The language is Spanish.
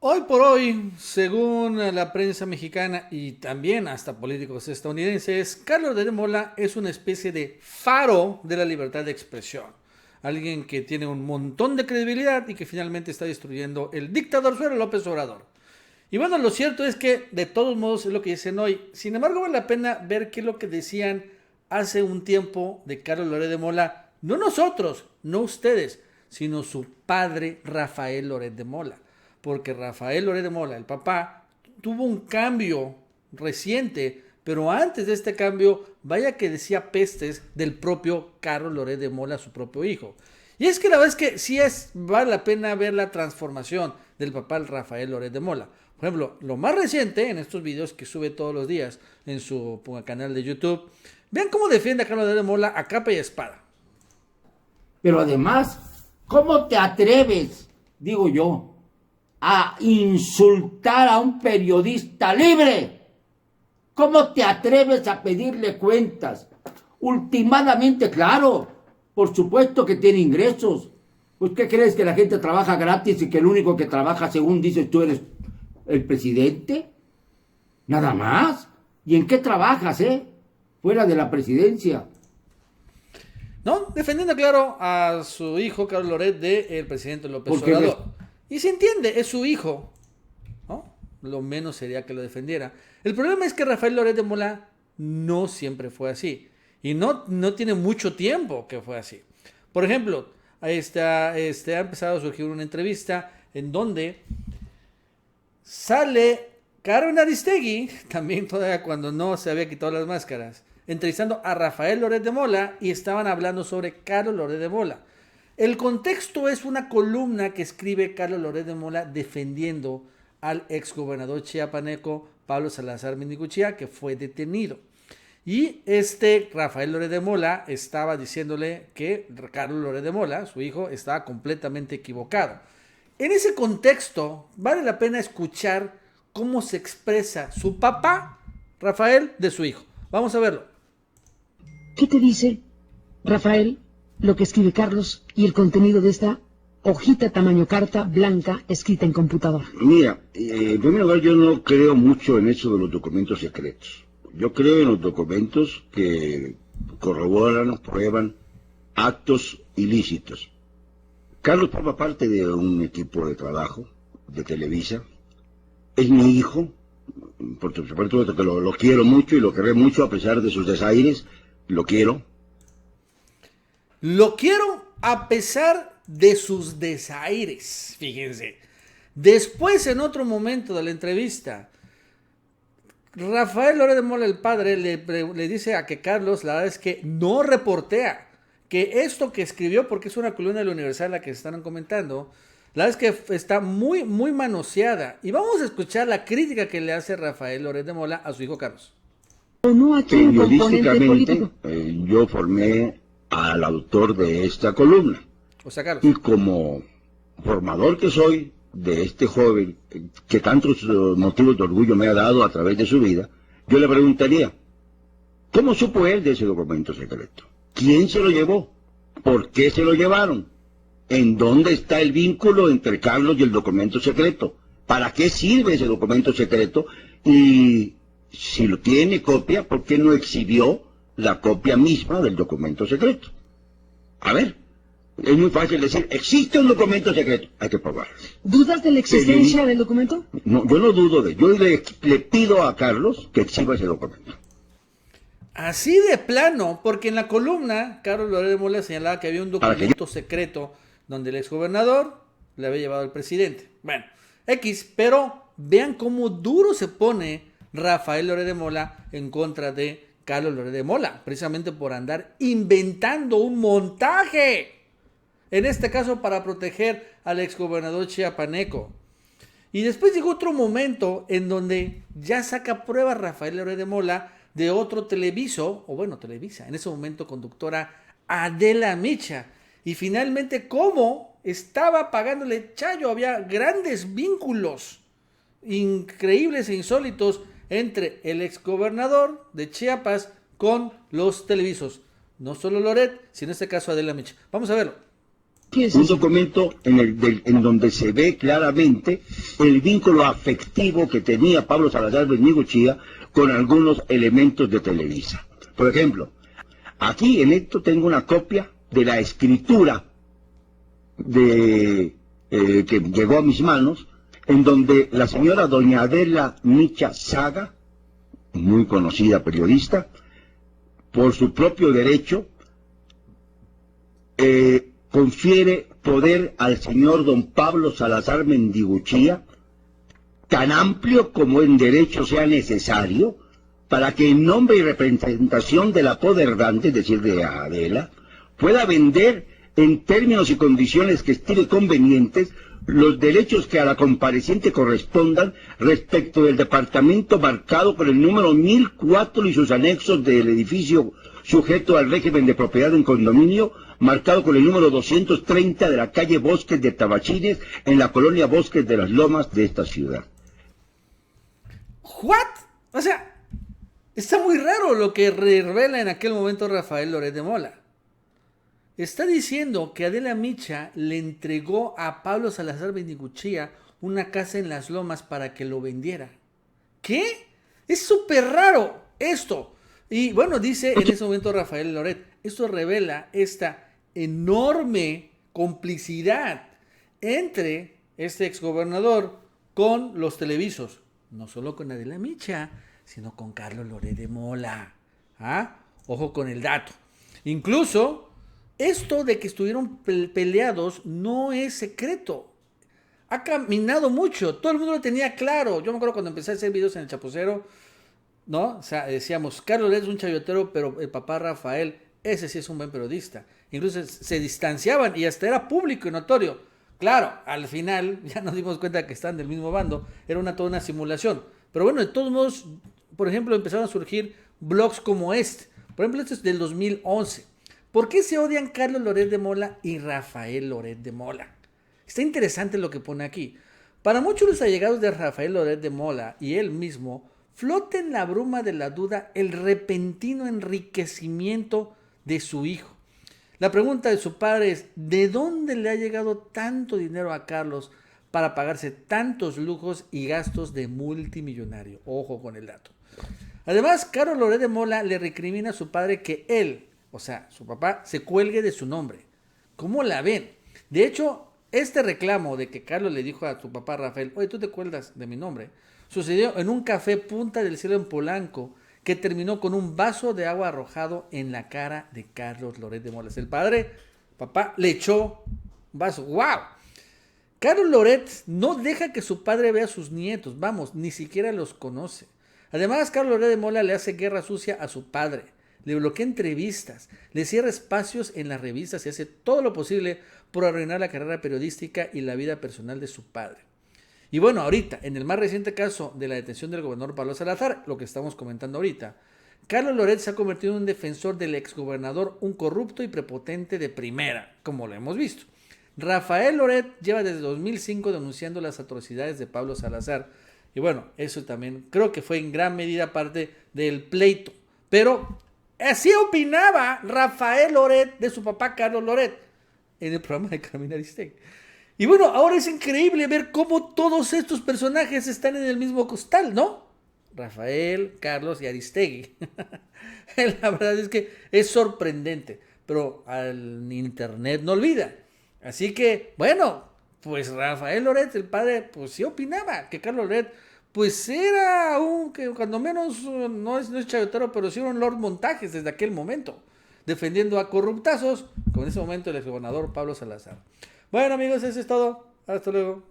Hoy por hoy, según la prensa mexicana y también hasta políticos estadounidenses, Carlos Loret de Mola es una especie de faro de la libertad de expresión. Alguien que tiene un montón de credibilidad y que finalmente está destruyendo el dictador suero López Obrador. Y bueno, lo cierto es que de todos modos es lo que dicen hoy. Sin embargo, vale la pena ver qué es lo que decían hace un tiempo de Carlos Loret de Mola. No nosotros, no ustedes, sino su padre Rafael Loret de Mola. Porque Rafael Loret de Mola, el papá, tuvo un cambio reciente, pero antes de este cambio, vaya que decía pestes del propio Carlos Loret de Mola, su propio hijo. Y es que la verdad es que vale la pena ver la transformación del papá Rafael Loret de Mola. Por ejemplo, lo más reciente en estos videos que sube todos los días en su canal de YouTube, vean cómo defiende a Carlos Loret de Mola a capa y espada. Pero además, ¿cómo te atreves, digo yo, a insultar a un periodista libre? ¿Cómo te atreves a pedirle cuentas? Últimamente, claro, por supuesto que tiene ingresos. Pues, ¿qué crees, que la gente trabaja gratis y que el único que trabaja, según dices tú, eres el presidente? Nada más. ¿Y en qué trabajas, fuera de la presidencia? ¿No? Defendiendo, claro, a su hijo, Carlos Loret, del presidente López Obrador. Y se entiende, es su hijo, ¿no? Lo menos sería que lo defendiera. El problema es que Rafael Loret de Mola no siempre fue así. Y no tiene mucho tiempo que fue así. Por ejemplo, ha empezado a surgir una entrevista en donde sale Carmen Aristegui, también todavía cuando no se había quitado las máscaras, entrevistando a Rafael Loret de Mola y estaban hablando sobre Carlos Loret de Mola. El contexto es una columna que escribe Carlos Loret de Mola defendiendo al exgobernador chiapaneco Pablo Salazar Minicuchía, que fue detenido. Y Rafael Loret de Mola estaba diciéndole que Carlos Loret de Mola, su hijo, estaba completamente equivocado. En ese contexto, vale la pena escuchar cómo se expresa su papá, Rafael, de su hijo. Vamos a verlo. ¿Qué te dice, Rafael, lo que escribe Carlos y el contenido de esta hojita tamaño carta blanca escrita en computadora? Mira, en primer lugar, yo no creo mucho en eso de los documentos secretos. Yo creo en los documentos que corroboran, prueban actos ilícitos. Carlos forma parte de un equipo de trabajo de Televisa. Es mi hijo, por supuesto que lo quiero mucho y lo querré mucho a pesar de sus desaires. Lo quiero. Lo quiero a pesar de sus desaires, fíjense. Después, en otro momento de la entrevista, Rafael Loret de Mola, el padre, le dice a que Carlos, la verdad es que no reportea, que esto que escribió, porque es una columna de la Universal la que se están comentando, la verdad es que está muy, muy manoseada. Y vamos a escuchar la crítica que le hace Rafael Loret de Mola a su hijo Carlos. ¿O no aquí un componente político? Yo formé al autor de esta columna. O sea, Carlos. Y como formador que soy de este joven que tantos motivos de orgullo me ha dado a través de su vida, yo le preguntaría, ¿cómo supo él de ese documento secreto? ¿Quién se lo llevó? ¿Por qué se lo llevaron? ¿En dónde está el vínculo entre Carlos y el documento secreto? ¿Para qué sirve ese documento secreto? Y si lo tiene copia, ¿por qué no exhibió la copia misma del documento secreto? A ver, es muy fácil decir, existe un documento secreto, hay que probarlo. ¿Dudas de la existencia del documento? No, yo no dudo de ello. Yo le pido a Carlos que exhiba ese documento. Así de plano, porque en la columna, Carlos Loret de Mola señalaba que había un documento secreto donde el exgobernador le había llevado al presidente. Bueno, pero vean cómo duro se pone Rafael Loret de Mola en contra de Carlos Loret de Mola, precisamente por andar inventando un montaje, en este caso para proteger al exgobernador chiapaneco. Y después llegó otro momento en donde ya saca pruebas Rafael Loret de Mola de otro Televisa, en ese momento conductora Adela Micha, y finalmente cómo estaba pagándole Chayo, había grandes vínculos increíbles e insólitos entre el exgobernador de Chiapas con los televisos. No solo Loret, sino en este caso Adela Micha. Vamos a verlo. ¿Qué es Un eso? documento en donde se ve claramente el vínculo afectivo que tenía Pablo Salazar Beniguchía con algunos elementos de Televisa. Por ejemplo, aquí en esto tengo una copia de la escritura que llegó a mis manos, en donde la señora doña Adela Micha Saga, muy conocida periodista, por su propio derecho, confiere poder al señor don Pablo Salazar Mendiguchía, tan amplio como en derecho sea necesario, para que en nombre y representación de la poderrante, es decir, de Adela, pueda vender en términos y condiciones que estime convenientes los derechos que a la compareciente correspondan respecto del departamento marcado por el número 1004 y sus anexos del edificio sujeto al régimen de propiedad en condominio, marcado con el número 230 de la calle Bosques de Tabachines, en la colonia Bosques de las Lomas de esta ciudad. ¿What? O sea, está muy raro lo que revela en aquel momento Rafael Loret de Mola. Está diciendo que Adela Micha le entregó a Pablo Salazar Beniguchía una casa en las Lomas para que lo vendiera. ¿Qué? Es súper raro esto. Y bueno, dice en ese momento Rafael Loret, esto revela esta enorme complicidad entre este exgobernador con los televisos. No solo con Adela Micha, sino con Carlos Loret de Mola. ¿Ah? Ojo con el dato. Incluso, esto de que estuvieron peleados no es secreto. Ha caminado mucho. Todo el mundo lo tenía claro. Yo me acuerdo cuando empecé a hacer videos en el Chapucero, ¿no? O sea, decíamos, Carlos Loret es un chayotero, pero el papá Rafael, ese sí es un buen periodista. Incluso se distanciaban y hasta era público y notorio. Claro, al final ya nos dimos cuenta que están del mismo bando. Era toda una simulación. Pero bueno, de todos modos, por ejemplo, empezaron a surgir blogs como este. Por ejemplo, este es del 2011. ¿Por qué se odian Carlos Loret de Mola y Rafael Loret de Mola? Está interesante lo que pone aquí. Para muchos los allegados de Rafael Loret de Mola y él mismo, flota en la bruma de la duda el repentino enriquecimiento de su hijo. La pregunta de su padre es, ¿de dónde le ha llegado tanto dinero a Carlos para pagarse tantos lujos y gastos de multimillonario? Ojo con el dato. Además, Carlos Loret de Mola le recrimina a su padre que él, o sea, su papá, se cuelgue de su nombre. ¿Cómo la ven? De hecho, este reclamo de que Carlos le dijo a su papá Rafael, oye, tú te cuelgas de mi nombre, sucedió en un café Punta del Cielo en Polanco, que terminó con un vaso de agua arrojado en la cara de Carlos Loret de Mola. El padre, papá, le echó un vaso. ¡Wow! Carlos Loret no deja que su padre vea a sus nietos, vamos, ni siquiera los conoce. Además, Carlos Loret de Mola le hace guerra sucia a su padre. Le bloquea entrevistas, le cierra espacios en las revistas y hace todo lo posible por arruinar la carrera periodística y la vida personal de su padre. Y bueno, ahorita, en el más reciente caso de la detención del gobernador Pablo Salazar, lo que estamos comentando ahorita, Carlos Loret se ha convertido en un defensor del exgobernador, un corrupto y prepotente de primera, como lo hemos visto. Rafael Loret lleva desde 2005 denunciando las atrocidades de Pablo Salazar. Y bueno, eso también creo que fue en gran medida parte del pleito. Pero así opinaba Rafael Loret de su papá Carlos Loret en el programa de Carmina Aristegui. Y bueno, ahora es increíble ver cómo todos estos personajes están en el mismo costal, ¿no? Rafael, Carlos y Aristegui. La verdad es que es sorprendente, pero al internet no olvida. Así que, bueno, pues Rafael Loret, el padre, pues sí opinaba que Carlos Loret, pues era que cuando menos no es chayotero, pero sí era un Lord Montajes desde aquel momento, defendiendo a corruptazos, como en ese momento el exgobernador Pablo Salazar. Bueno amigos, eso es todo. Hasta luego.